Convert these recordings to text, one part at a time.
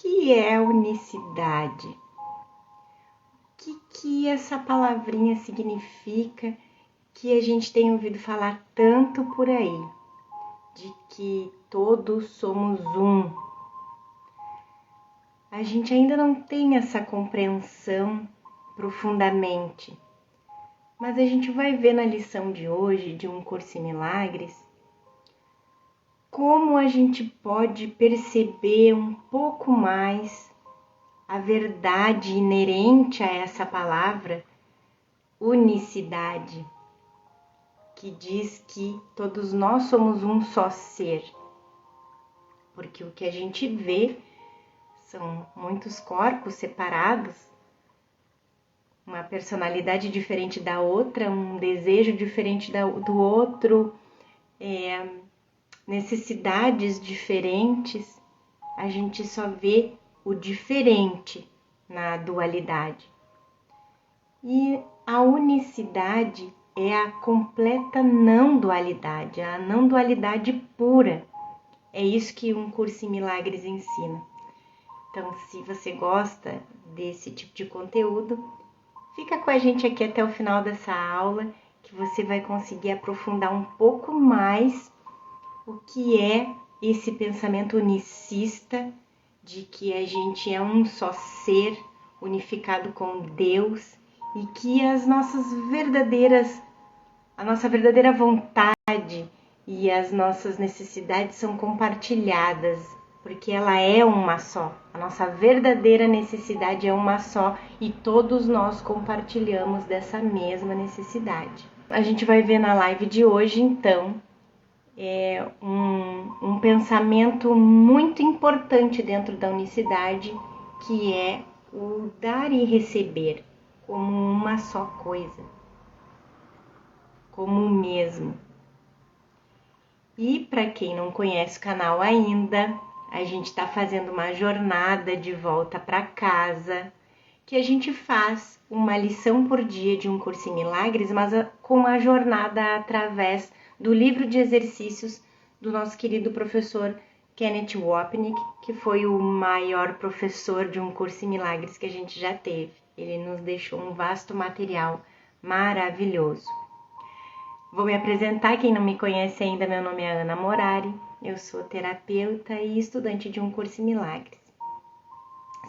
que é unicidade? O que essa palavrinha significa que a gente tem ouvido falar tanto por aí? De que todos somos um. A gente ainda não tem essa compreensão profundamente, mas a gente vai ver na lição de hoje de Um Curso em Milagres como a gente pode perceber um pouco mais a verdade inerente a essa palavra, unicidade, que diz que todos nós somos um só ser. Porque o que a gente vê são muitos corpos separados, uma personalidade diferente da outra, um desejo diferente do outro, necessidades diferentes. A gente só vê o diferente na dualidade. E a unicidade é a completa não dualidade, a não dualidade pura. É isso que Um Curso em Milagres ensina. Então, se você gosta desse tipo de conteúdo, fica com a gente aqui até o final dessa aula, que você vai conseguir aprofundar um pouco mais o que é esse pensamento unicista de que a gente é um só ser unificado com Deus e que a nossa verdadeira vontade e as nossas necessidades são compartilhadas, porque ela é uma só. A nossa verdadeira necessidade é uma só e todos nós compartilhamos dessa mesma necessidade. A gente vai ver na live de hoje, então, um pensamento muito importante dentro da unicidade, que é o dar e receber como uma só coisa, como o mesmo. E para quem não conhece o canal ainda, a gente está fazendo uma jornada de volta para casa, que a gente faz uma lição por dia de Um Curso em Milagres, mas com a jornada através do livro de exercícios do nosso querido professor Kenneth Wapnick, que foi o maior professor de Um Curso em Milagres que a gente já teve. Ele nos deixou um vasto material maravilhoso. Vou me apresentar, quem não me conhece ainda, meu nome é Ana Morari, eu sou terapeuta e estudante de Um Curso em Milagres.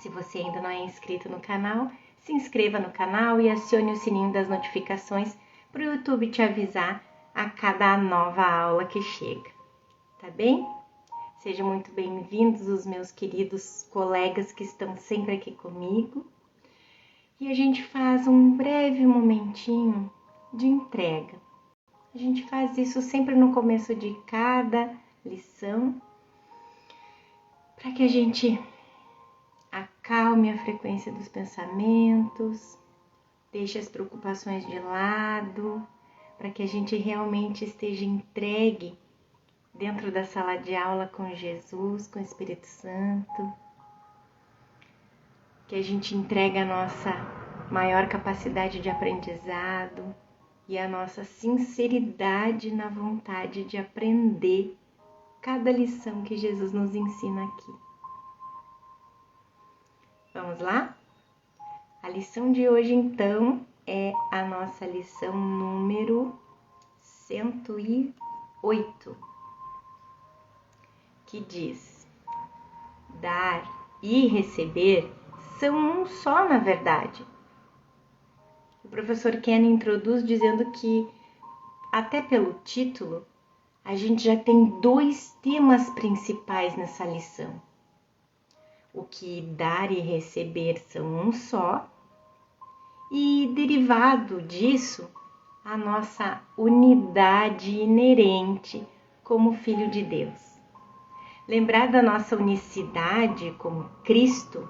Se você ainda não é inscrito no canal, se inscreva no canal e acione o sininho das notificações para o YouTube te avisar a cada nova aula que chega, tá bem? Sejam muito bem-vindos os meus queridos colegas que estão sempre aqui comigo. E a gente faz um breve momentinho de entrega. A gente faz isso sempre no começo de cada lição, para que a gente acalme a frequência dos pensamentos, deixe as preocupações de lado, para que a gente realmente esteja entregue dentro da sala de aula com Jesus, com o Espírito Santo, que a gente entregue a nossa maior capacidade de aprendizado e a nossa sinceridade na vontade de aprender cada lição que Jesus nos ensina aqui. Vamos lá? A lição de hoje, então, é a nossa lição número 108, que diz: dar e receber são um só, na verdade. O professor Ken introduz dizendo que, até pelo título, a gente já tem dois temas principais nessa lição. O que dar e receber são um só, e derivado disso, a nossa unidade inerente como Filho de Deus. Lembrar da nossa unicidade como Cristo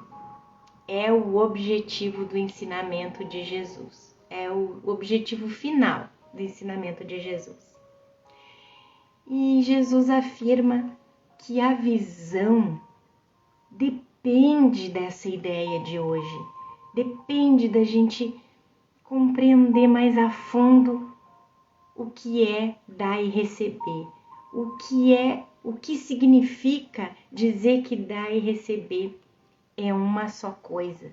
é o objetivo do ensinamento de Jesus, é o objetivo final do ensinamento de Jesus. E Jesus afirma que a visão depende dessa ideia de hoje, depende da gente compreender mais a fundo o que é dar e receber, o que significa dizer que dar e receber é uma só coisa.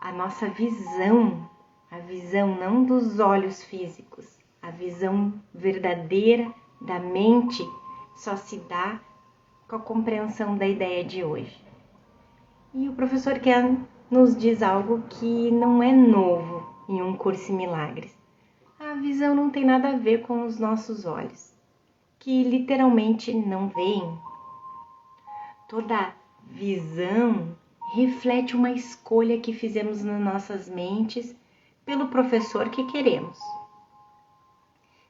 A nossa visão, a visão não dos olhos físicos, a visão verdadeira da mente só se dá com a compreensão da ideia de hoje. E o professor Ken nos diz algo que não é novo em Um Curso em Milagres. A visão não tem nada a ver com os nossos olhos, que literalmente não veem. Toda visão reflete uma escolha que fizemos nas nossas mentes pelo professor que queremos.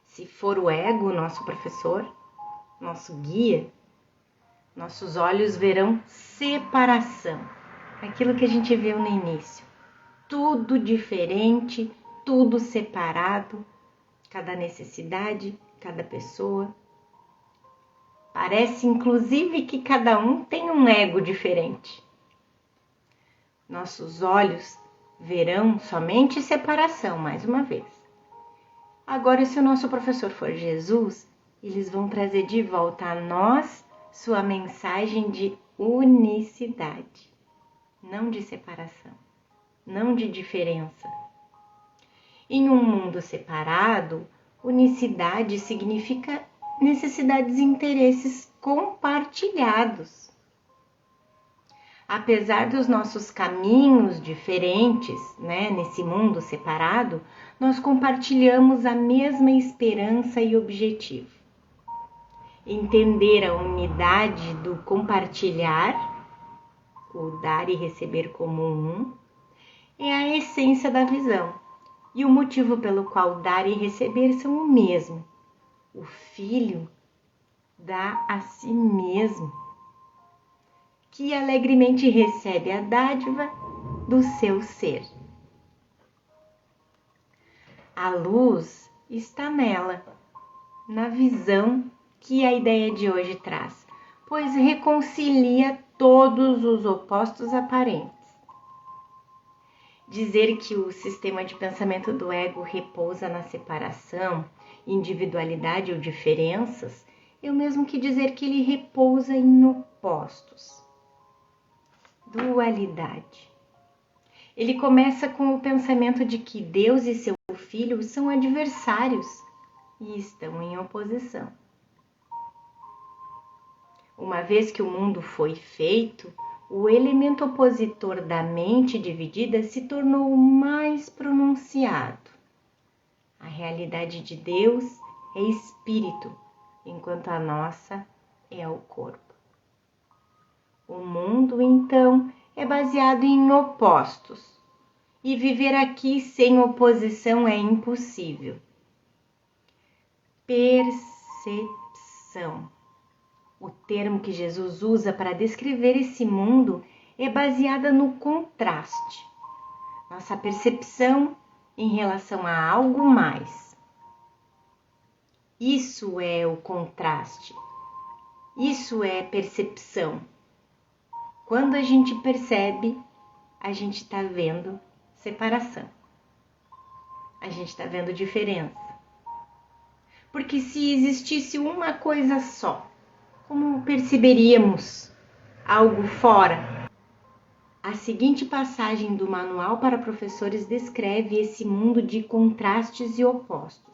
Se for o ego, nosso professor, nosso guia, nossos olhos verão separação. Aquilo que a gente viu no início. Tudo diferente, tudo separado, cada necessidade, cada pessoa. Parece inclusive que cada um tem um ego diferente. Nossos olhos verão somente separação, mais uma vez. Agora, se o nosso professor for Jesus, eles vão trazer de volta a nós sua mensagem de unicidade, não de separação, não de diferença. Em um mundo separado, unicidade significa necessidades e interesses compartilhados. Apesar dos nossos caminhos diferentes, nesse mundo separado, nós compartilhamos a mesma esperança e objetivo. Entender a unidade do compartilhar, o dar e receber como um, é a essência da visão. E o motivo pelo qual dar e receber são o mesmo. O Filho dá a si mesmo, que alegremente recebe a dádiva do seu ser. A luz está nela, na visão que a ideia de hoje traz, pois reconcilia todos os opostos aparentes. Dizer que o sistema de pensamento do ego repousa na separação, individualidade ou diferenças é o mesmo que dizer que ele repousa em opostos. Dualidade. Ele começa com o pensamento de que Deus e seu Filho são adversários e estão em oposição. Uma vez que o mundo foi feito, o elemento opositor da mente dividida se tornou mais pronunciado. A realidade de Deus é espírito, enquanto a nossa é o corpo. O mundo, então, é baseado em opostos, e viver aqui sem oposição é impossível. Percepção. O termo que Jesus usa para descrever esse mundo é baseada no contraste. Nossa percepção em relação a algo mais. Isso é o contraste. Isso é percepção. Quando a gente percebe, a gente está vendo separação. A gente está vendo diferença. Porque se existisse uma coisa só, como perceberíamos algo fora? A seguinte passagem do Manual para Professores descreve esse mundo de contrastes e opostos.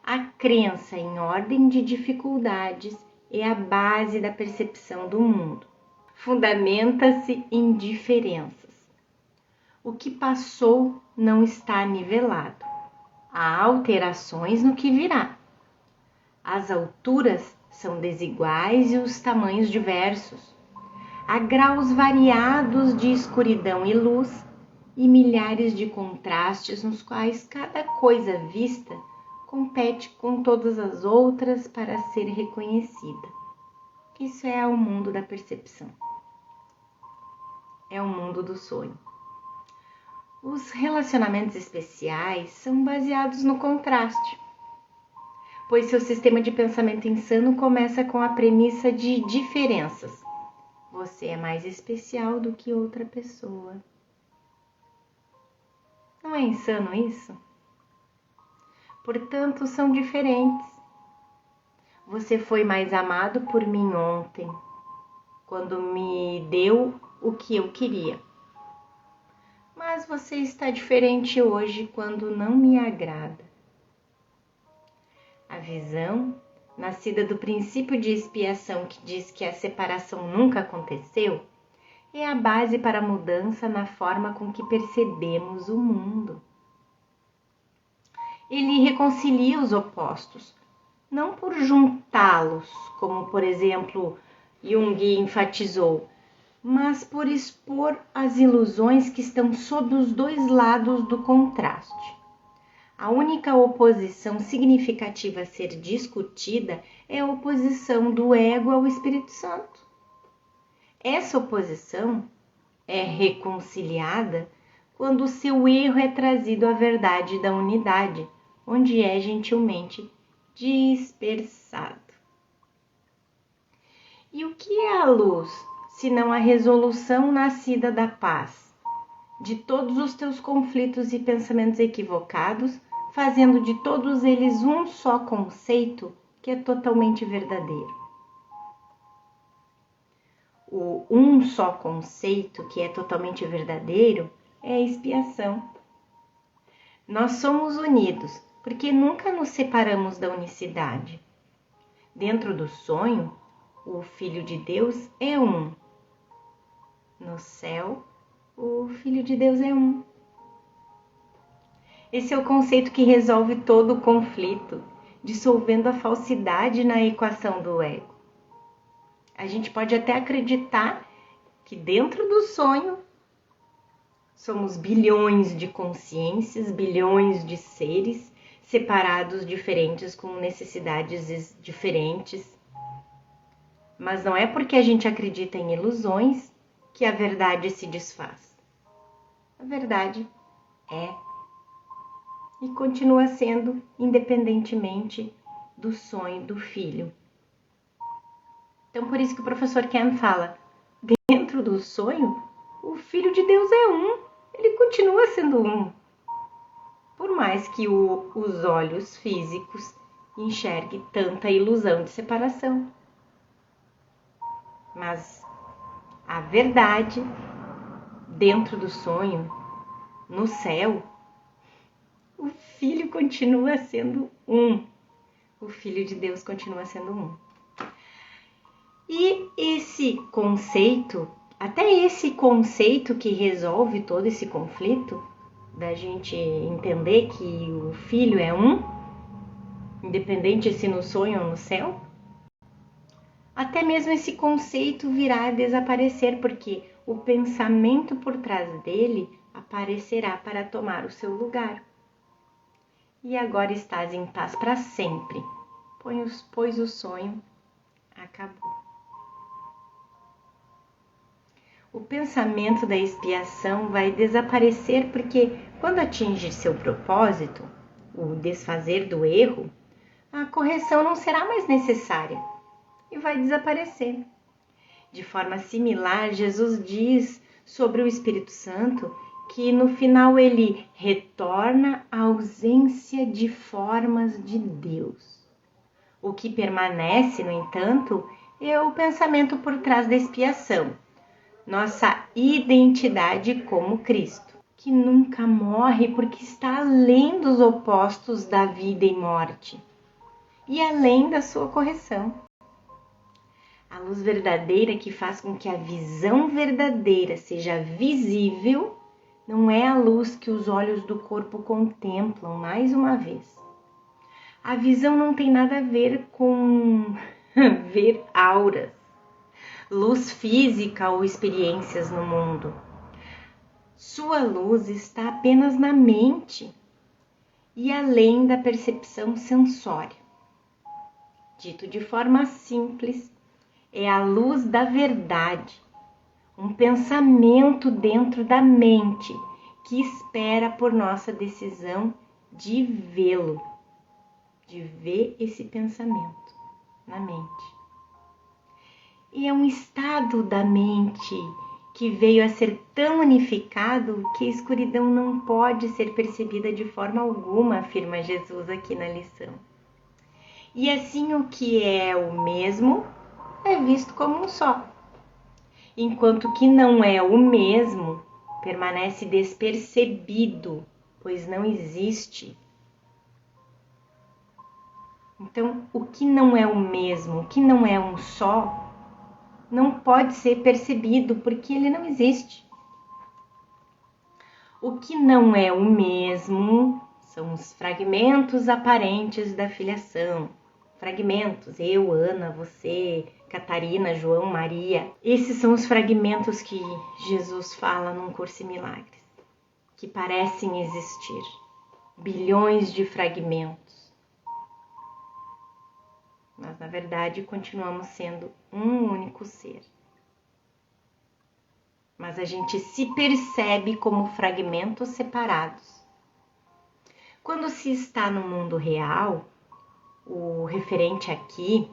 A crença em ordem de dificuldades é a base da percepção do mundo. Fundamenta-se em diferenças. O que passou não está nivelado. Há alterações no que virá. As alturas são desiguais e os tamanhos diversos. Há graus variados de escuridão e luz e milhares de contrastes nos quais cada coisa vista compete com todas as outras para ser reconhecida. Isso é o mundo da percepção. É o mundo do sonho. Os relacionamentos especiais são baseados no contraste, pois seu sistema de pensamento insano começa com a premissa de diferenças. Você é mais especial do que outra pessoa. Não é insano isso? Portanto, são diferentes. Você foi mais amado por mim ontem. quando me deu o que eu queria. Mas você está diferente hoje quando não me agrada. A visão, nascida do princípio de expiação que diz que a separação nunca aconteceu, é a base para a mudança na forma com que percebemos o mundo. Ele reconcilia os opostos, não por juntá-los, como por exemplo Jung enfatizou, mas por expor as ilusões que estão sob os dois lados do contraste. A única oposição significativa a ser discutida é a oposição do ego ao Espírito Santo. Essa oposição é reconciliada quando o seu erro é trazido à verdade da unidade, onde é gentilmente dispersado. E o que é a luz, senão a resolução nascida da paz, de todos os teus conflitos e pensamentos equivocados, fazendo de todos eles um só conceito que é totalmente verdadeiro? O um só conceito que é totalmente verdadeiro é a expiação. Nós somos unidos porque nunca nos separamos da unicidade. Dentro do sonho, o Filho de Deus é um. No céu, o Filho de Deus é um. Esse é o conceito que resolve todo o conflito, dissolvendo a falsidade na equação do ego. A gente pode até acreditar que dentro do sonho somos bilhões de consciências, bilhões de seres separados, diferentes, com necessidades diferentes. Mas não é porque a gente acredita em ilusões que a verdade se desfaz. A verdade é e continua sendo, independentemente do sonho do filho. Então, por isso que o professor Ken fala, dentro do sonho, o Filho de Deus é um, ele continua sendo um. Por mais que os olhos físicos enxerguem tanta ilusão de separação. Mas a verdade, dentro do sonho, no céu, o Filho continua sendo um. O Filho de Deus continua sendo um. E esse conceito, até esse conceito que resolve todo esse conflito, da gente entender que o Filho é um, independente se no sonho ou no céu, até mesmo esse conceito virá a desaparecer, porque o pensamento por trás dele aparecerá para tomar o seu lugar. E agora estás em paz para sempre, pois o sonho acabou. O pensamento da expiação vai desaparecer porque, quando atinge seu propósito, o desfazer do erro, a correção não será mais necessária e vai desaparecer. De forma similar, Jesus diz sobre o Espírito Santo que no final ele retorna à ausência de formas de Deus. O que permanece, no entanto, é o pensamento por trás da expiação, nossa identidade como Cristo, que nunca morre porque está além dos opostos da vida e morte e além da sua correção. A luz verdadeira que faz com que a visão verdadeira seja visível não é a luz que os olhos do corpo contemplam mais uma vez. A visão não tem nada a ver com ver auras, luz física ou experiências no mundo. Sua luz está apenas na mente e além da percepção sensória. Dito de forma simples, é a luz da verdade, um pensamento dentro da mente que espera por nossa decisão de vê-lo, de ver esse pensamento na mente. E é um estado da mente que veio a ser tão unificado que a escuridão não pode ser percebida de forma alguma, afirma Jesus aqui na lição. E assim o que é o mesmo é visto como um só. enquanto o que não é o mesmo permanece despercebido, pois não existe. Então, o que não é o mesmo, o que não é um só, não pode ser percebido, porque ele não existe. O que não é o mesmo são os fragmentos aparentes da filiação. Fragmentos, eu, Ana, você, Catarina, João, Maria. Esses são os fragmentos que Jesus fala num Curso em Milagres, que parecem existir. Bilhões de fragmentos. Mas, na verdade, continuamos sendo um único ser. Mas a gente se percebe como fragmentos separados. Quando se está no mundo real, o referente aqui,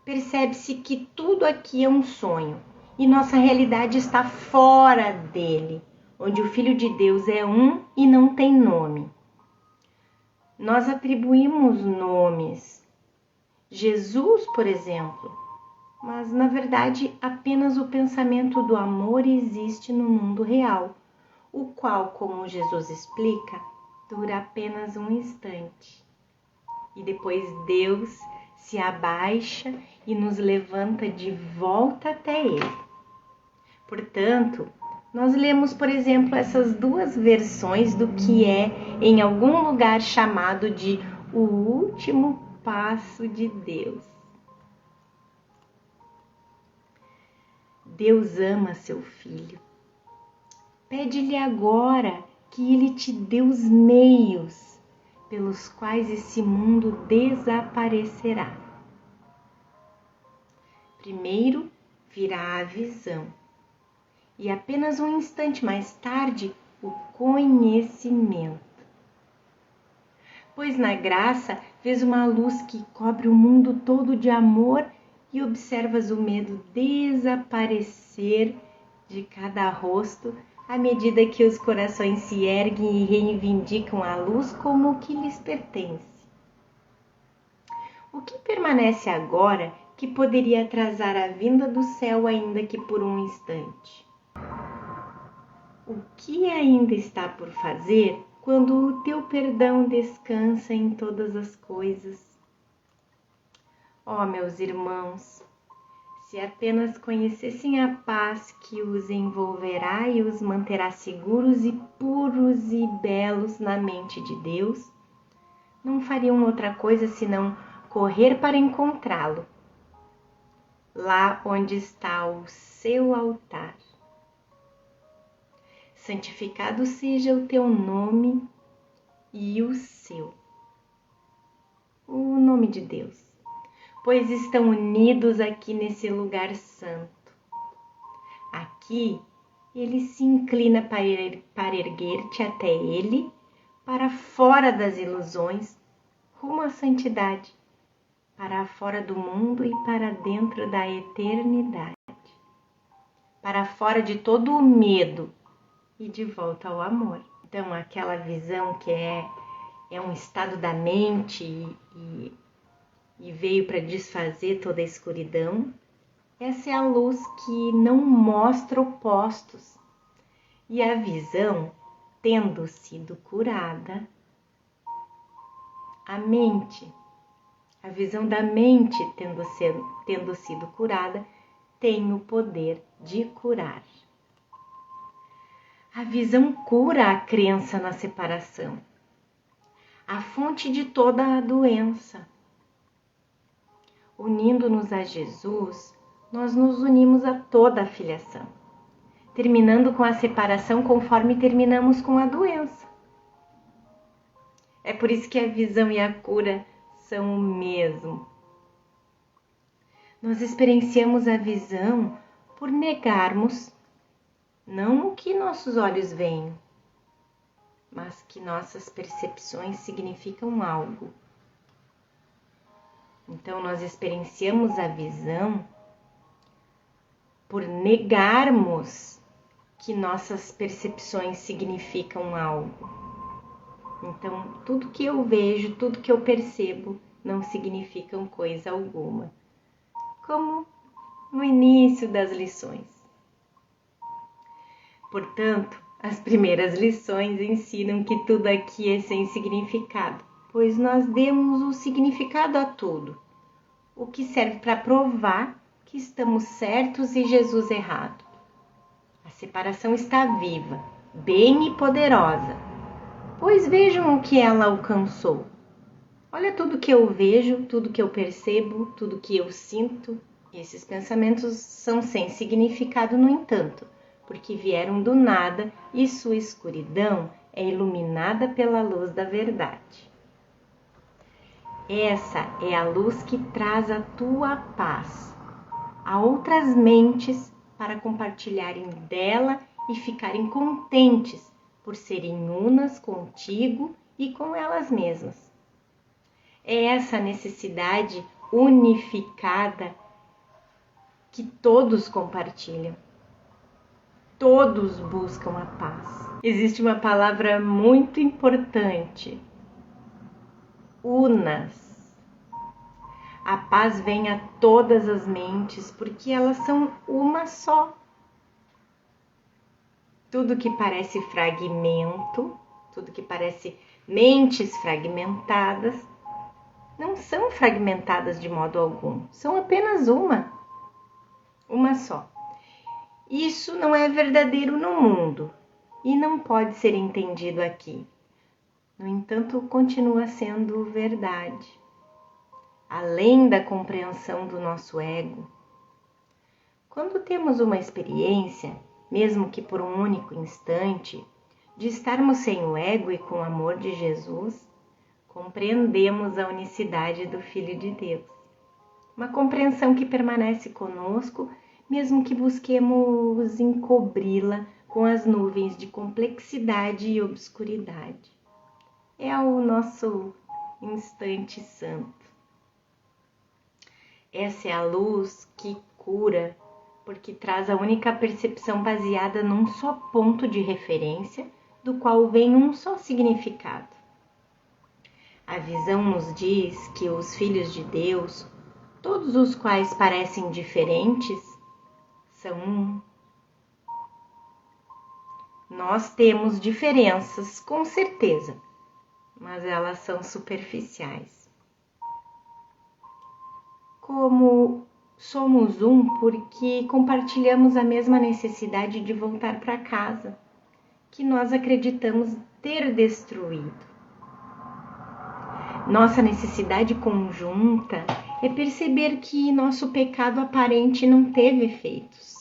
percebe-se que tudo aqui é um sonho e nossa realidade está fora dele, onde o Filho de Deus é um e não tem nome. Nós atribuímos nomes. Jesus, por exemplo, mas na verdade apenas o pensamento do amor existe no mundo real, o qual, como Jesus explica, dura apenas um instante. E depois Deus se abaixa e nos levanta de volta até Ele. Portanto, nós lemos, por exemplo, essas duas versões do que é em algum lugar chamado de o último passo de Deus. Deus ama seu filho. Pede-lhe agora que ele te dê os meios pelos quais esse mundo desaparecerá. Primeiro virá a visão e apenas um instante mais tarde o conhecimento. Pois na graça vês uma luz que cobre o mundo todo de amor e observas o medo desaparecer de cada rosto à medida que os corações se erguem e reivindicam a luz como o que lhes pertence. O que permanece agora que poderia atrasar a vinda do céu ainda que por um instante? O que ainda está por fazer quando o teu perdão descansa em todas as coisas? Ó, meus irmãos, se apenas conhecessem a paz que os envolverá e os manterá seguros e puros e belos na mente de Deus, não fariam outra coisa senão correr para encontrá-lo, lá onde está o seu altar. Santificado seja o teu nome e o seu, o nome de Deus, pois estão unidos aqui nesse lugar santo. Aqui ele se inclina para erguer-te até ele, para fora das ilusões, rumo à santidade, para fora do mundo e para dentro da eternidade, para fora de todo o medo e de volta ao amor. Então, aquela visão que é um estado da mente e veio para desfazer toda a escuridão, essa é a luz que não mostra opostos. E a visão, tendo sido curada, a visão da mente tendo sido curada, tem o poder de curar. A visão cura a crença na separação, a fonte de toda a doença. Unindo-nos a Jesus, nós nos unimos a toda a filiação, terminando com a separação conforme terminamos com a doença. É por isso que a visão e a cura são o mesmo. Nós experienciamos a visão por negarmos não o que nossos olhos veem, mas que nossas percepções significam algo. Então, nós experienciamos a visão por negarmos que nossas percepções significam algo. Então, tudo que eu vejo, tudo que eu percebo, não significam coisa alguma. Como no início das lições. Portanto, as primeiras lições ensinam que tudo aqui é sem significado, pois nós demos o significado a tudo, o que serve para provar que estamos certos e Jesus errado. A separação está viva, bem e poderosa, pois vejam o que ela alcançou. Olha tudo que eu vejo, tudo que eu percebo, tudo que eu sinto. Esses pensamentos são sem significado, no entanto, porque vieram do nada e sua escuridão é iluminada pela luz da verdade. Essa é a luz que traz a tua paz a outras mentes para compartilharem dela e ficarem contentes por serem unas contigo e com elas mesmas. É essa necessidade unificada que todos compartilham. Todos buscam a paz. Existe uma palavra muito importante: unas. A paz vem a todas as mentes porque elas são uma só. Tudo que parece fragmento, tudo que parece mentes fragmentadas, não são fragmentadas de modo algum, são apenas uma só. Isso não é verdadeiro no mundo e não pode ser entendido aqui. No entanto, continua sendo verdade, além da compreensão do nosso ego. Quando temos uma experiência, mesmo que por um único instante, de estarmos sem o ego e com o amor de Jesus, compreendemos a unicidade do Filho de Deus. Uma compreensão que permanece conosco, mesmo que busquemos encobri-la com as nuvens de complexidade e obscuridade. É o nosso instante santo. Essa é a luz que cura, porque traz a única percepção baseada num só ponto de referência, do qual vem um só significado. A visão nos diz que os filhos de Deus, todos os quais parecem diferentes, são um. Nós temos diferenças, com certeza, mas elas são superficiais. Como somos um porque compartilhamos a mesma necessidade de voltar para casa, que nós acreditamos ter destruído. Nossa necessidade conjunta é perceber que nosso pecado aparente não teve efeitos.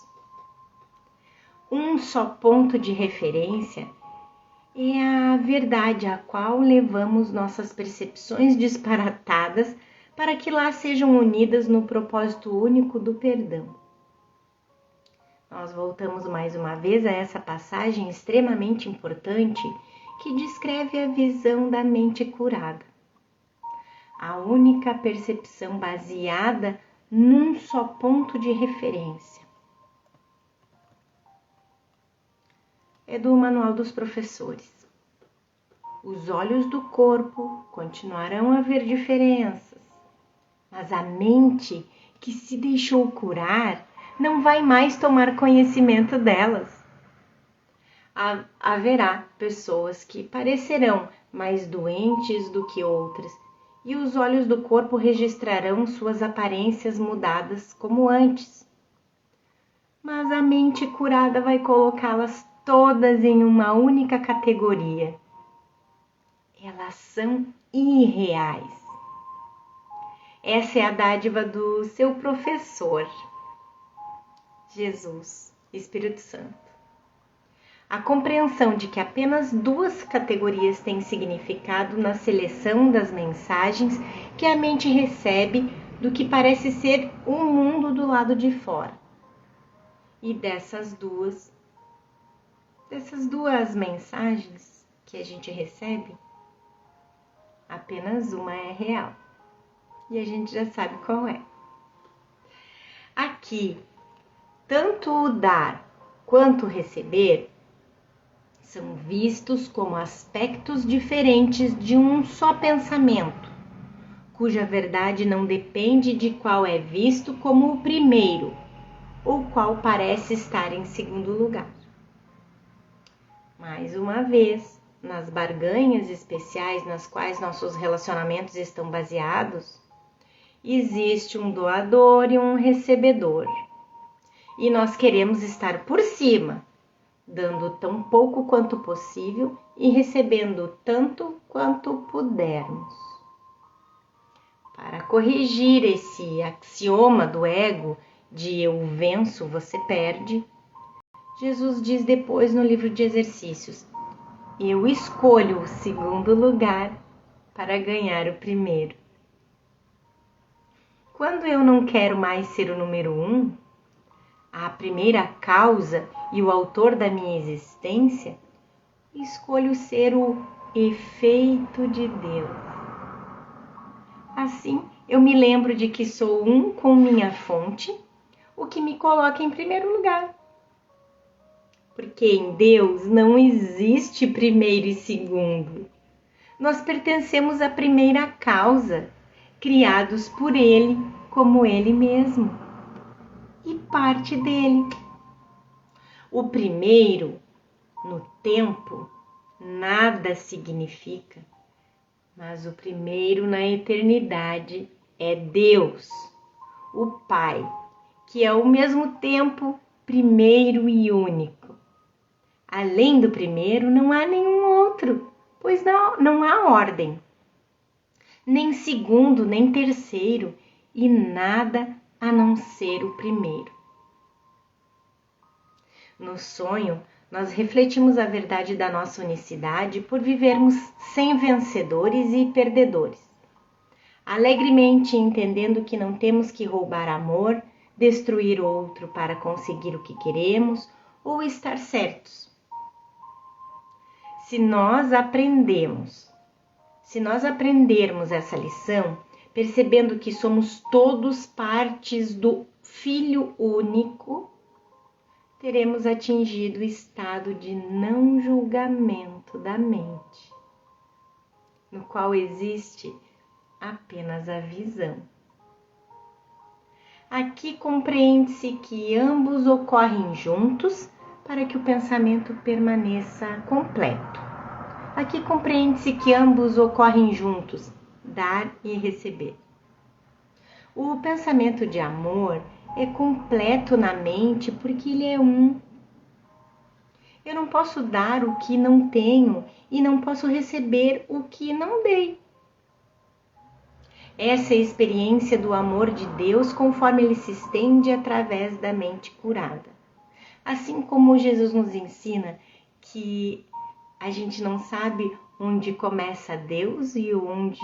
Um só ponto de referência é a verdade a qual levamos nossas percepções disparatadas para que lá sejam unidas no propósito único do perdão. Nós voltamos mais uma vez a essa passagem extremamente importante que descreve a visão da mente curada. A única percepção baseada num só ponto de referência. É do Manual dos Professores. Os olhos do corpo continuarão a ver diferenças, mas a mente que se deixou curar não vai mais tomar conhecimento delas. Haverá pessoas que parecerão mais doentes do que outras, e os olhos do corpo registrarão suas aparências mudadas como antes. Mas a mente curada vai colocá-las todas em uma única categoria. Elas são irreais. Essa é a dádiva do seu professor, Jesus, Espírito Santo. A compreensão de que apenas duas categorias têm significado na seleção das mensagens que a mente recebe do que parece ser o mundo do lado de fora. E dessas duas mensagens que a gente recebe, apenas uma é real. E a gente já sabe qual é. Aqui, tanto o dar quanto o receber são vistos como aspectos diferentes de um só pensamento, cuja verdade não depende de qual é visto como o primeiro ou qual parece estar em segundo lugar. Mais uma vez, nas barganhas especiais nas quais nossos relacionamentos estão baseados, existe um doador e um recebedor. E nós queremos estar por cima, dando tão pouco quanto possível e recebendo tanto quanto pudermos. Para corrigir esse axioma do ego de eu venço, você perde, Jesus diz depois no livro de exercícios: eu escolho o segundo lugar para ganhar o primeiro. Quando eu não quero mais ser o número 1, a primeira causa e o autor da minha existência, escolho ser o efeito de Deus. Assim, eu me lembro de que sou um com minha fonte, o que me coloca em primeiro lugar. Porque em Deus não existe primeiro e segundo. Nós pertencemos à primeira causa, criados por Ele como Ele mesmo, e parte dele. O primeiro, no tempo, nada significa, mas o primeiro na eternidade é Deus, o Pai, que é ao mesmo tempo primeiro e único. Além do primeiro, não há nenhum outro, pois não há ordem, nem segundo, nem terceiro, e nada a não ser o primeiro. No sonho, nós refletimos a verdade da nossa unicidade por vivermos sem vencedores e perdedores, alegremente entendendo que não temos que roubar amor, destruir outro para conseguir o que queremos ou estar certos. Se nós aprendermos essa lição, percebendo que somos todos partes do Filho único, teremos atingido o estado de não julgamento da mente, no qual existe apenas a visão. Aqui compreende-se que ambos ocorrem juntos para que o pensamento permaneça completo. Aqui compreende-se que ambos ocorrem juntos, dar e receber. O pensamento de amor é completo na mente porque ele é um. Eu não posso dar o que não tenho e não posso receber o que não dei. Essa é a experiência do amor de Deus conforme ele se estende através da mente curada. Assim como Jesus nos ensina que a gente não sabe onde começa Deus e onde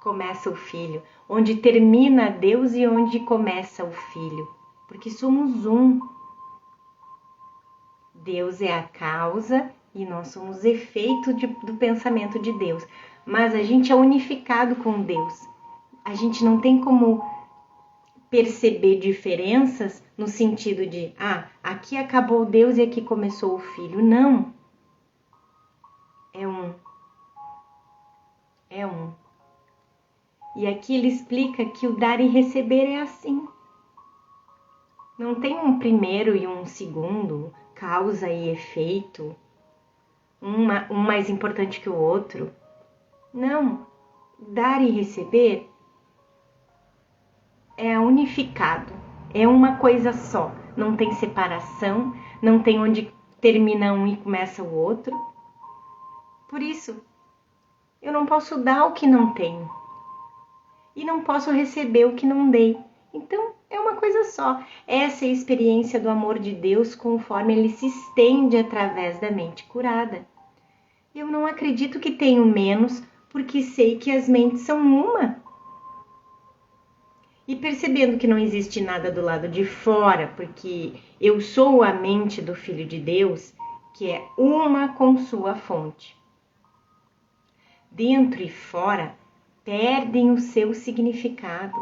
começa o Filho, onde termina Deus e onde começa o Filho, porque somos um. Deus é a causa e nós somos efeito do pensamento de Deus, mas a gente é unificado com Deus. A gente não tem como perceber diferenças no sentido de, aqui acabou Deus e aqui começou o Filho. Não. É um. É um. E aqui ele explica que o dar e receber é assim. Não tem um primeiro e um segundo, causa e efeito, um mais importante que o outro. Não. Dar e receber é unificado, é uma coisa só. Não tem separação, não tem onde termina um e começa o outro. Por isso, eu não posso dar o que não tenho. E não posso receber o que não dei. Então, é uma coisa só. Essa é a experiência do amor de Deus conforme ele se estende através da mente curada. Eu não acredito que tenho menos, porque sei que as mentes são uma. E percebendo que não existe nada do lado de fora, porque eu sou a mente do Filho de Deus, que é uma com sua fonte. Dentro e fora perdem o seu significado,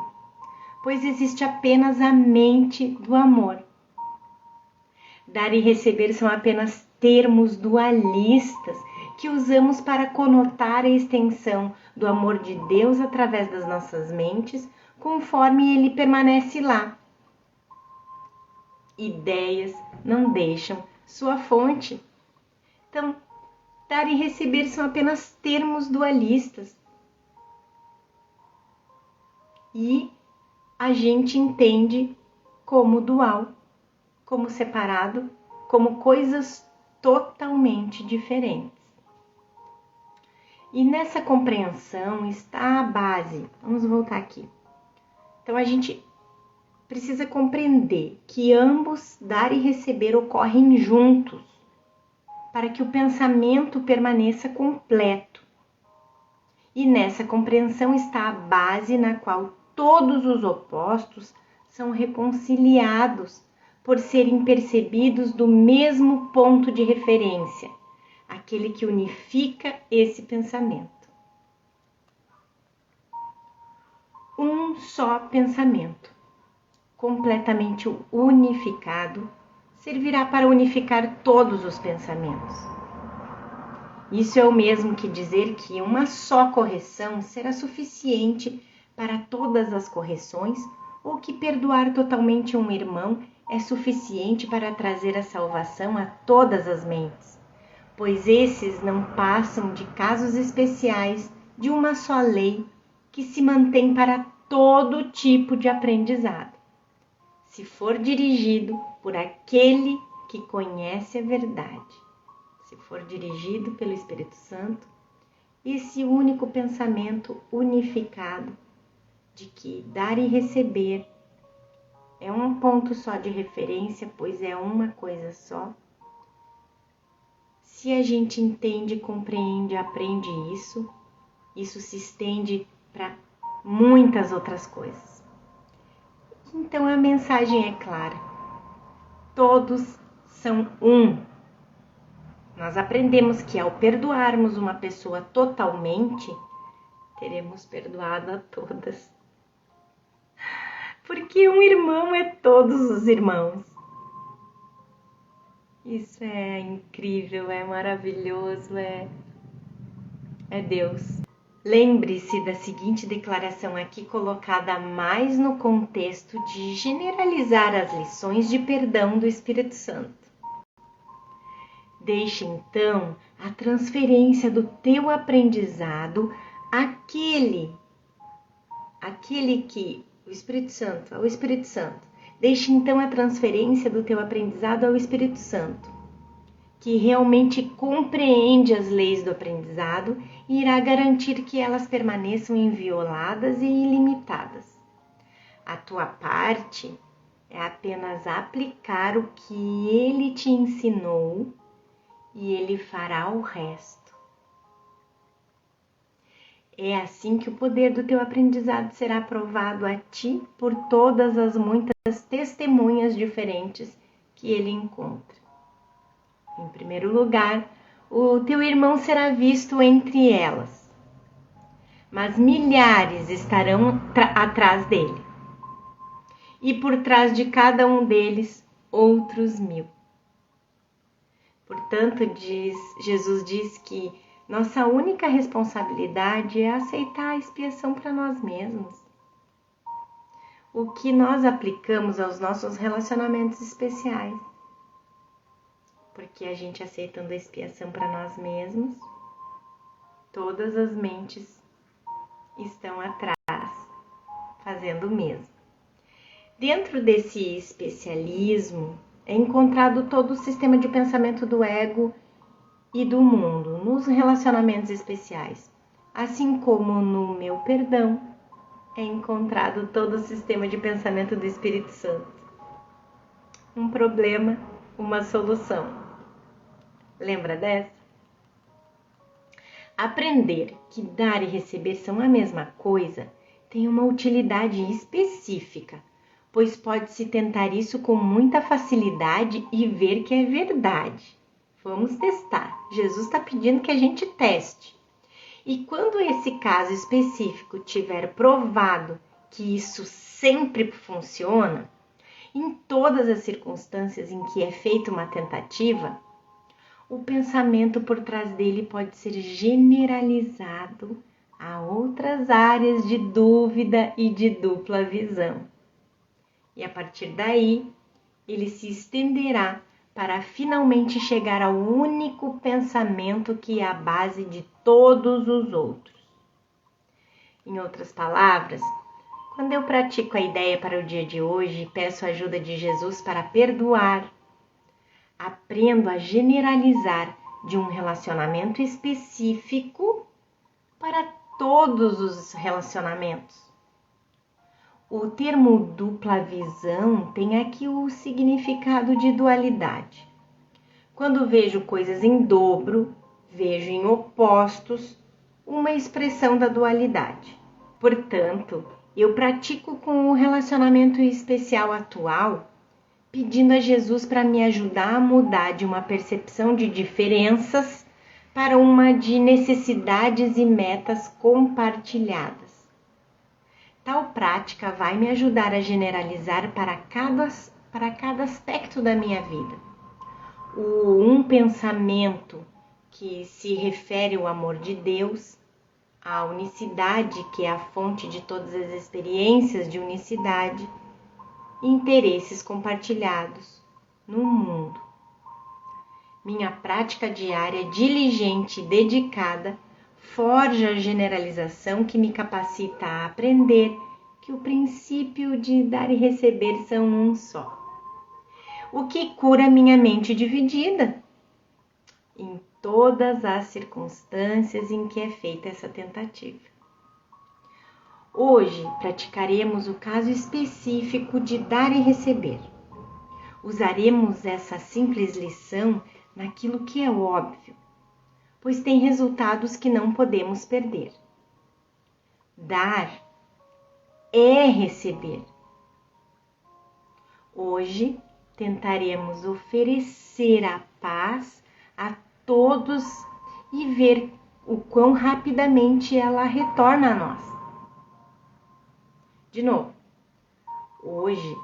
pois existe apenas a mente do amor. Dar e receber são apenas termos dualistas que usamos para conotar a extensão do amor de Deus através das nossas mentes, conforme ele permanece lá. Ideias não deixam sua fonte. Então, dar e receber são apenas termos dualistas. E a gente entende como dual, como separado, como coisas totalmente diferentes. E nessa compreensão está a base. Vamos voltar aqui. Então a gente precisa compreender que ambos, dar e receber, ocorrem juntos, para que o pensamento permaneça completo. E nessa compreensão está a base na qual todos os opostos são reconciliados por serem percebidos do mesmo ponto de referência, aquele que unifica esse pensamento. Um só pensamento, completamente unificado, servirá para unificar todos os pensamentos. Isso é o mesmo que dizer que uma só correção será suficiente para todas as correções, ou que perdoar totalmente um irmão é suficiente para trazer a salvação a todas as mentes, pois esses não passam de casos especiais de uma só lei que se mantém para todo tipo de aprendizado, se for dirigido por aquele que conhece a verdade. Se for dirigido pelo Espírito Santo, esse único pensamento unificado de que dar e receber é um ponto só de referência, pois é uma coisa só. Se a gente entende, compreende, aprende isso se estende para muitas outras coisas. Então a mensagem é clara: todos são um. Nós aprendemos que ao perdoarmos uma pessoa totalmente, teremos perdoado a todas. Porque um irmão é todos os irmãos. Isso é incrível, é maravilhoso, é Deus. Lembre-se da seguinte declaração aqui colocada mais no contexto de generalizar as lições de perdão do Espírito Santo. Deixe então a transferência do teu aprendizado àquele que o Espírito Santo, ao Espírito Santo. Deixe então a transferência do teu aprendizado ao Espírito Santo, que realmente compreende as leis do aprendizado e irá garantir que elas permaneçam invioladas e ilimitadas. A tua parte é apenas aplicar o que ele te ensinou e ele fará o resto. É assim que o poder do teu aprendizado será provado a ti por todas as muitas testemunhas diferentes que ele encontra. Em primeiro lugar, o teu irmão será visto entre elas, mas milhares estarão atrás dele. E por trás de cada um deles, outros 1000. Portanto, Jesus diz que nossa única responsabilidade é aceitar a expiação para nós mesmos. O que nós aplicamos aos nossos relacionamentos especiais. Porque a gente aceitando a expiação para nós mesmos, todas as mentes estão atrás, fazendo o mesmo. Dentro desse especialismo, é encontrado todo o sistema de pensamento do ego e do mundo nos relacionamentos especiais, assim como no meu perdão é encontrado todo o sistema de pensamento do Espírito Santo. Um problema, uma solução. Lembra dessa? Aprender que dar e receber são a mesma coisa tem uma utilidade específica, pois pode-se tentar isso com muita facilidade e ver que é verdade. Vamos testar. Jesus está pedindo que a gente teste. E quando esse caso específico tiver provado que isso sempre funciona, em todas as circunstâncias em que é feita uma tentativa, o pensamento por trás dele pode ser generalizado a outras áreas de dúvida e de dupla visão. E a partir daí, ele se estenderá para finalmente chegar ao único pensamento que é a base de todos os outros. Em outras palavras, quando eu pratico a ideia para o dia de hoje e peço a ajuda de Jesus para perdoar, aprendo a generalizar de um relacionamento específico para todos os relacionamentos. O termo dupla visão tem aqui o significado de dualidade. Quando vejo coisas em dobro, vejo em opostos uma expressão da dualidade. Portanto, eu pratico com o relacionamento especial atual, pedindo a Jesus para me ajudar a mudar de uma percepção de diferenças para uma de necessidades e metas compartilhadas. Tal prática vai me ajudar a generalizar para cada aspecto da minha vida. Um pensamento que se refere ao amor de Deus, à unicidade, que é a fonte de todas as experiências de unicidade, e interesses compartilhados no mundo. Minha prática diária, diligente e dedicada, forja a generalização que me capacita a aprender que o princípio de dar e receber são um só. O que cura minha mente dividida em todas as circunstâncias em que é feita essa tentativa. Hoje praticaremos o caso específico de dar e receber. Usaremos essa simples lição naquilo que é óbvio, pois tem resultados que não podemos perder. Dar é receber. Hoje tentaremos oferecer a paz a todos e ver o quão rapidamente ela retorna a nós. De novo, hoje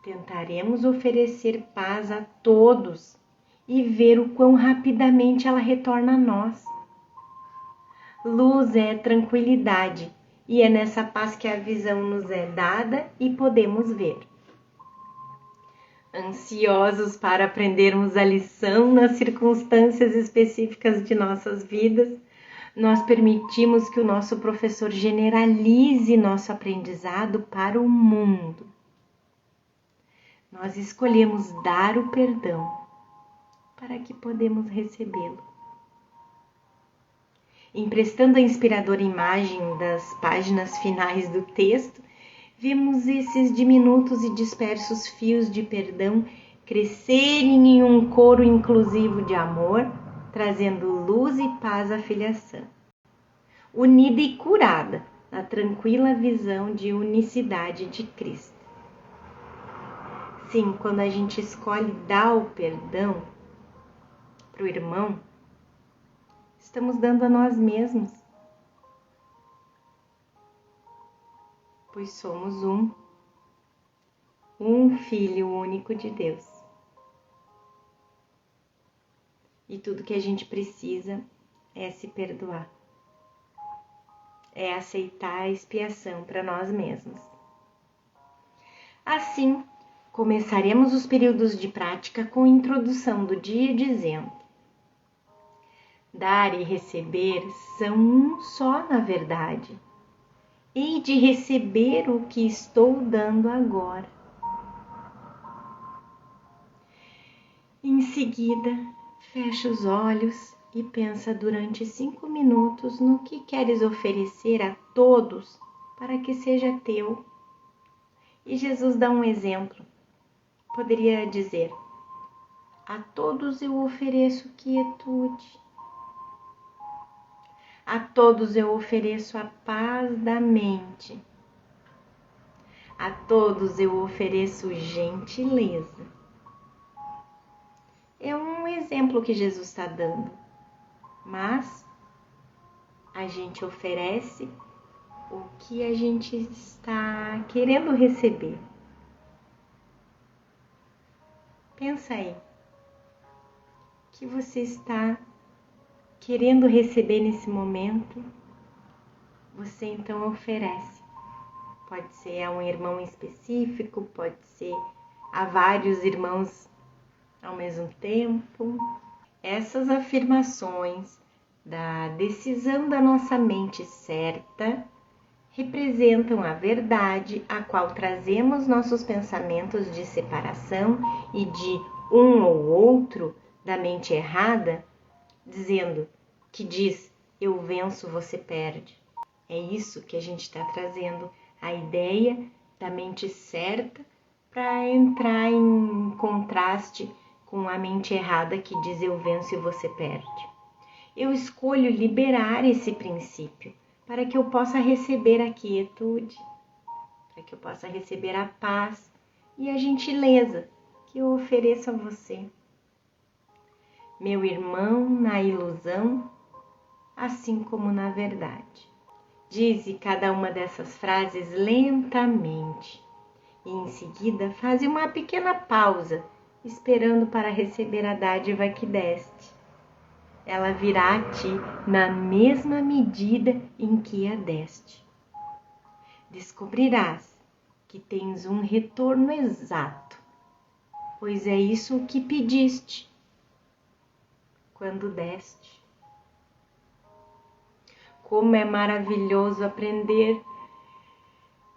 tentaremos oferecer paz a todos e ver o quão rapidamente ela retorna a nós. Luz é tranquilidade e é nessa paz que a visão nos é dada e podemos ver. Ansiosos para aprendermos a lição nas circunstâncias específicas de nossas vidas, nós permitimos que o nosso professor generalize nosso aprendizado para o mundo. Nós escolhemos dar o perdão para que podemos recebê-lo. Emprestando a inspiradora imagem das páginas finais do texto, vemos esses diminutos e dispersos fios de perdão crescerem em um coro inclusivo de amor, trazendo luz e paz à filiação, unida e curada na tranquila visão de unicidade de Cristo. Sim, quando a gente escolhe dar o perdão para o irmão, estamos dando a nós mesmos, pois somos um Filho único de Deus. E tudo que a gente precisa é se perdoar, é aceitar a expiação para nós mesmos. Assim, começaremos os períodos de prática com a introdução do dia dizendo: dar e receber são um só na verdade. Hei de receber o que estou dando agora. Em seguida, fecha os olhos e pensa durante 5 minutos no que queres oferecer a todos para que seja teu. E Jesus dá um exemplo. Poderia dizer: a todos eu ofereço quietude. A todos eu ofereço a paz da mente. A todos eu ofereço gentileza. É um exemplo que Jesus está dando, mas a gente oferece o que a gente está querendo receber. Pensa aí, o que você está querendo receber nesse momento, você então oferece. Pode ser a um irmão específico, pode ser a vários irmãos Ao mesmo tempo, essas afirmações da decisão da nossa mente certa representam a verdade a qual trazemos nossos pensamentos de separação e de um ou outro da mente errada, dizendo que diz eu venço, você perde. É isso que a gente está trazendo, a ideia da mente certa para entrar em contraste com a mente errada que diz eu venço e você perde. Eu escolho liberar esse princípio para que eu possa receber a quietude, para que eu possa receber a paz e a gentileza que eu ofereço a você. Meu irmão na ilusão, assim como na verdade. Dize cada uma dessas frases lentamente e em seguida faz uma pequena pausa, esperando para receber a dádiva que deste. Ela virá a ti na mesma medida em que a deste. Descobrirás que tens um retorno exato, pois é isso o que pediste quando deste. Como é maravilhoso aprender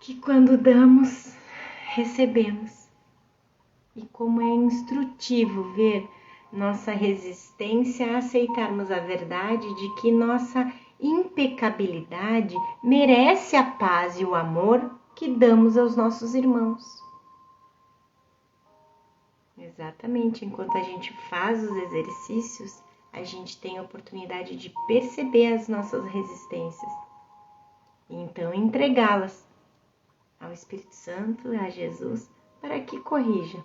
que quando damos, recebemos. E como é instrutivo ver nossa resistência a aceitarmos a verdade de que nossa impecabilidade merece a paz e o amor que damos aos nossos irmãos. Exatamente, enquanto a gente faz os exercícios, a gente tem a oportunidade de perceber as nossas resistências e então entregá-las ao Espírito Santo, a Jesus, para que corrija.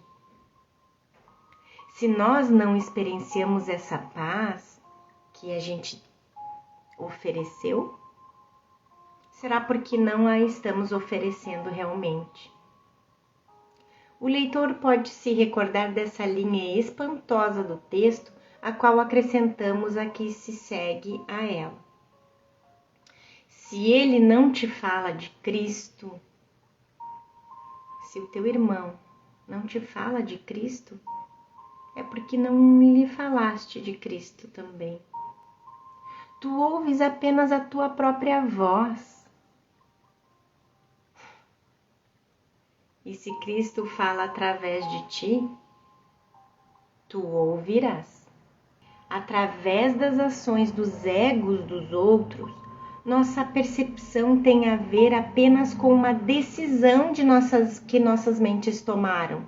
Se nós não experienciamos essa paz que a gente ofereceu, será porque não a estamos oferecendo realmente. O leitor pode se recordar dessa linha espantosa do texto, a qual acrescentamos a que se segue a ela. Se ele não te fala de Cristo, se o teu irmão não te fala de Cristo, é porque não lhe falaste de Cristo também. Tu ouves apenas a tua própria voz. E se Cristo fala através de ti, tu ouvirás. Através das ações dos egos dos outros, nossa percepção tem a ver apenas com uma decisão que nossas mentes tomaram.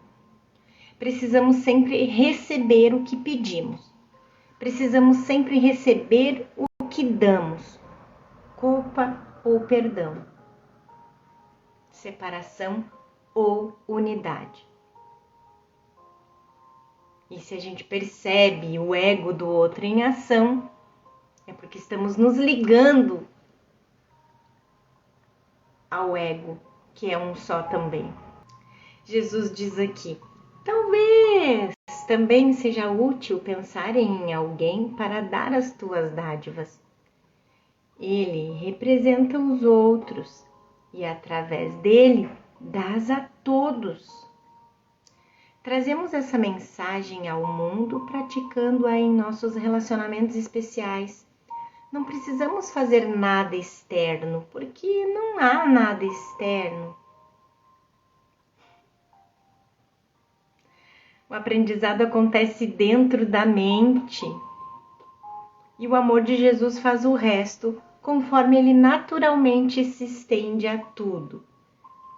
Precisamos sempre receber o que pedimos. Precisamos sempre receber o que damos. Culpa ou perdão. Separação ou unidade. E se a gente percebe o ego do outro em ação, é porque estamos nos ligando ao ego, que é um só também. Jesus diz aqui, talvez também seja útil pensar em alguém para dar as tuas dádivas. Ele representa os outros e através dele dás a todos. Trazemos essa mensagem ao mundo praticando-a em nossos relacionamentos especiais. Não precisamos fazer nada externo, porque não há nada externo. O aprendizado acontece dentro da mente. E o amor de Jesus faz o resto, conforme ele naturalmente se estende a tudo,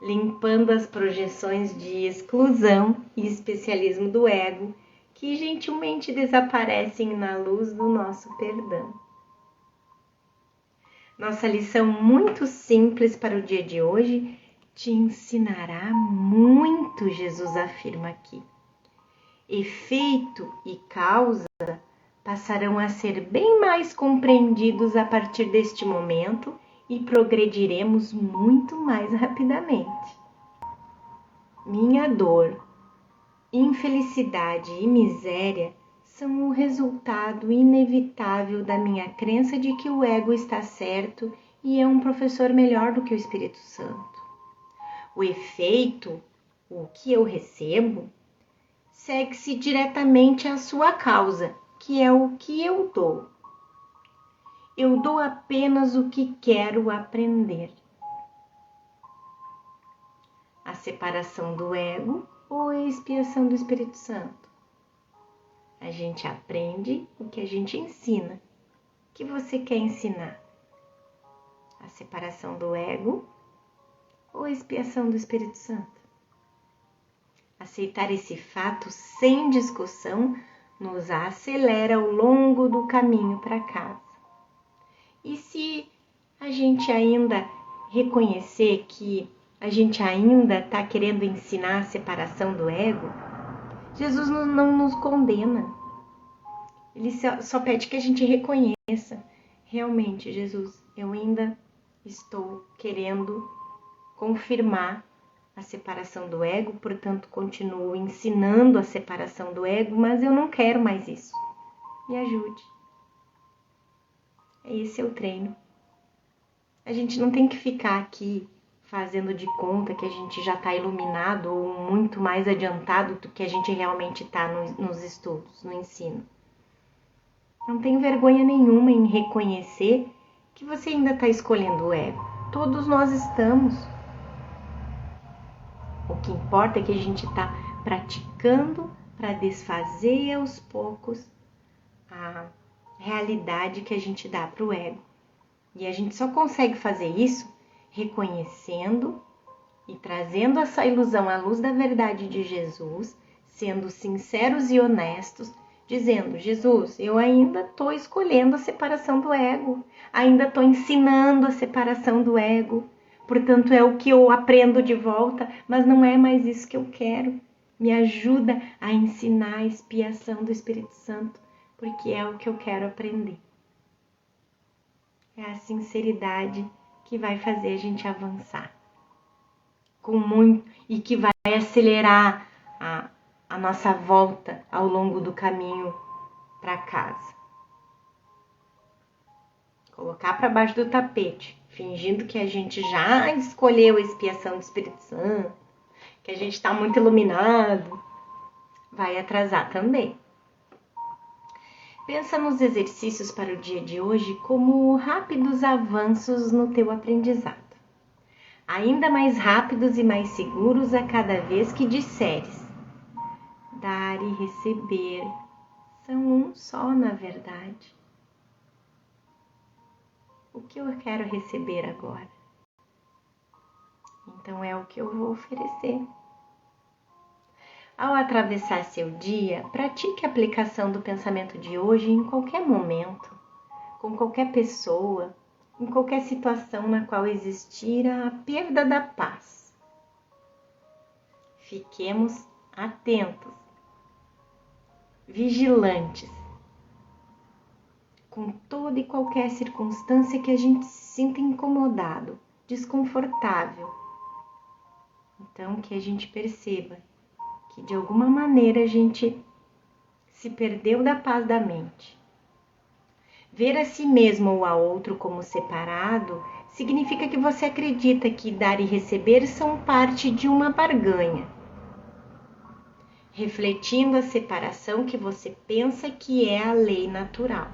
limpando as projeções de exclusão e especialismo do ego, que gentilmente desaparecem na luz do nosso perdão. Nossa lição muito simples para o dia de hoje te ensinará muito, Jesus afirma aqui. Efeito e causa passarão a ser bem mais compreendidos a partir deste momento e progrediremos muito mais rapidamente. Minha dor, infelicidade e miséria são o resultado inevitável da minha crença de que o ego está certo e é um professor melhor do que o Espírito Santo. O efeito, o que eu recebo, segue-se diretamente à sua causa, que é o que eu dou. Eu dou apenas o que quero aprender. A separação do ego ou a expiação do Espírito Santo? A gente aprende o que a gente ensina. O que você quer ensinar? A separação do ego ou a expiação do Espírito Santo? Aceitar esse fato sem discussão nos acelera ao longo do caminho para casa. E se a gente ainda reconhecer que a gente ainda está querendo ensinar a separação do ego, Jesus não nos condena. Ele só pede que a gente reconheça. Realmente, Jesus, eu ainda estou querendo confirmar a separação do ego, portanto, continuo ensinando a separação do ego, mas eu não quero mais isso. Me ajude. Esse é o treino. A gente não tem que ficar aqui fazendo de conta que a gente já está iluminado ou muito mais adiantado do que a gente realmente está nos estudos, no ensino. Não tem vergonha nenhuma em reconhecer que você ainda está escolhendo o ego. Todos nós estamos. O que importa é que a gente está praticando para desfazer aos poucos a realidade que a gente dá para o ego. E a gente só consegue fazer isso reconhecendo e trazendo essa ilusão à luz da verdade de Jesus, sendo sinceros e honestos, dizendo: Jesus, eu ainda estou escolhendo a separação do ego, ainda estou ensinando a separação do ego, portanto é o que eu aprendo de volta, mas não é mais isso que eu quero. Me ajuda a ensinar a expiação do Espírito Santo, porque é o que eu quero aprender. É a sinceridade que vai fazer a gente avançar com muito e que vai acelerar a nossa volta ao longo do caminho para casa. Colocar para baixo do tapete, fingindo que a gente já escolheu a expiação do Espírito Santo, que a gente está muito iluminado, vai atrasar também. Pensa nos exercícios para o dia de hoje como rápidos avanços no teu aprendizado. Ainda mais rápidos e mais seguros a cada vez que disseres. Dar e receber são um só, na verdade. O que eu quero receber agora? Então é o que eu vou oferecer. Ao atravessar seu dia, pratique a aplicação do pensamento de hoje em qualquer momento, com qualquer pessoa, em qualquer situação na qual existir a perda da paz. Fiquemos atentos, vigilantes, com toda e qualquer circunstância que a gente se sinta incomodado, desconfortável. Então, que a gente perceba que de alguma maneira a gente se perdeu da paz da mente. Ver a si mesmo ou a outro como separado significa que você acredita que dar e receber são parte de uma barganha, refletindo a separação que você pensa que é a lei natural.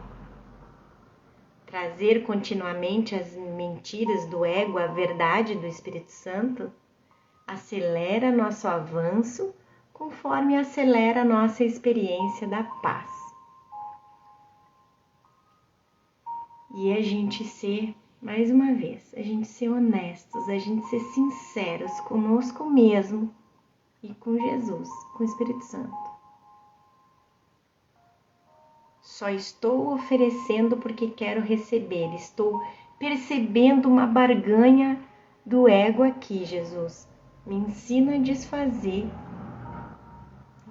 Trazer continuamente as mentiras do ego à verdade do Espírito Santo acelera nosso avanço conforme acelera nossa experiência da paz. E a gente ser, mais uma vez, a gente ser honestos, a gente ser sinceros conosco mesmo e com Jesus, com o Espírito Santo. Só estou oferecendo porque quero receber, estou percebendo uma barganha do ego aqui, Jesus. Me ensina a desfazer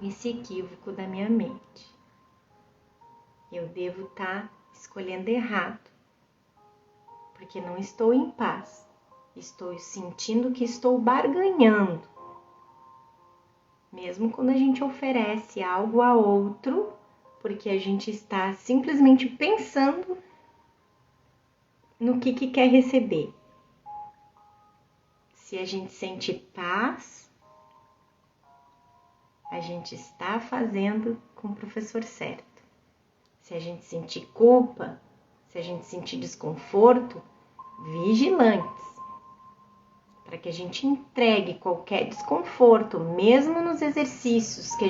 esse equívoco da minha mente. Eu devo estar escolhendo errado, porque não estou em paz. Estou sentindo que estou barganhando. Mesmo quando a gente oferece algo a outro, porque a gente está simplesmente pensando no que quer receber. Se a gente sente paz, a gente está fazendo com o professor certo. Se a gente sentir culpa, se a gente sentir desconforto, vigilantes, para que a gente entregue qualquer desconforto, mesmo nos exercícios que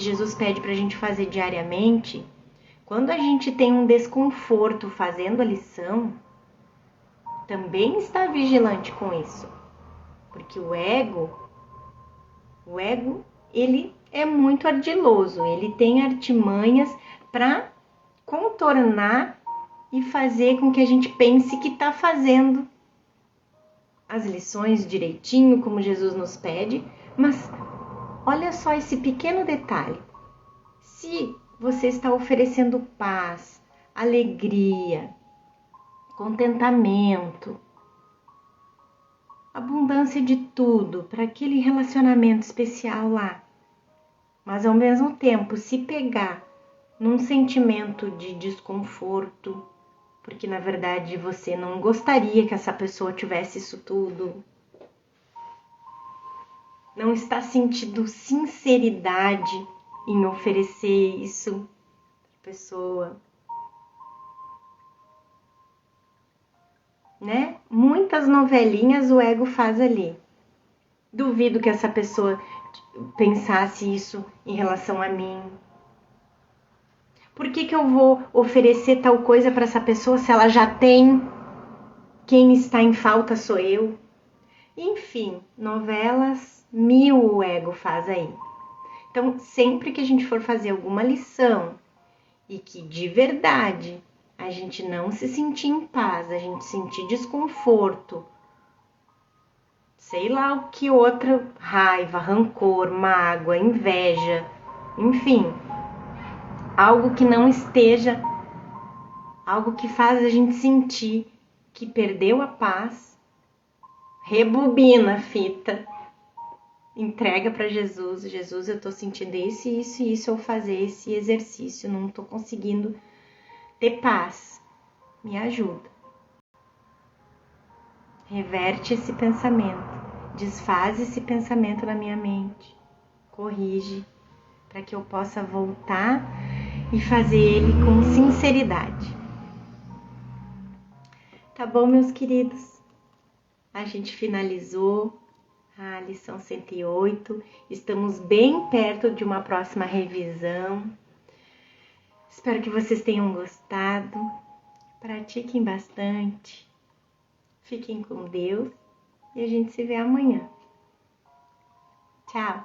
Jesus pede para a gente fazer diariamente. Quando a gente tem um desconforto fazendo a lição, também está vigilante com isso, porque o ego, ele é muito ardiloso, ele tem artimanhas para contornar e fazer com que a gente pense que está fazendo as lições direitinho, como Jesus nos pede, mas olha só esse pequeno detalhe. Se você está oferecendo paz, alegria, contentamento, abundância de tudo para aquele relacionamento especial lá, mas ao mesmo tempo se pegar num sentimento de desconforto, porque na verdade você não gostaria que essa pessoa tivesse isso tudo, não está sentindo sinceridade em oferecer isso para a pessoa, né? Muitas novelinhas o ego faz ali. Duvido que essa pessoa pensasse isso em relação a mim. Por que eu vou oferecer tal coisa para essa pessoa se ela já tem? Quem está em falta sou eu. Enfim, novelas mil o ego faz aí. Então, sempre que a gente for fazer alguma lição e que de verdade a gente não se sentir em paz, a gente sentir desconforto, sei lá o que outra, raiva, rancor, mágoa, inveja, enfim, algo que não esteja, algo que faz a gente sentir que perdeu a paz, rebobina a fita, entrega para Jesus. Jesus, eu tô sentindo isso, eu fazer esse exercício, não tô conseguindo ter paz, me ajuda. Reverte esse pensamento, desfaz esse pensamento na minha mente, corrige, para que eu possa voltar e fazer ele com sinceridade. Tá bom, meus queridos? A gente finalizou a lição 108, estamos bem perto de uma próxima revisão. Espero que vocês tenham gostado, pratiquem bastante, fiquem com Deus e a gente se vê amanhã. Tchau!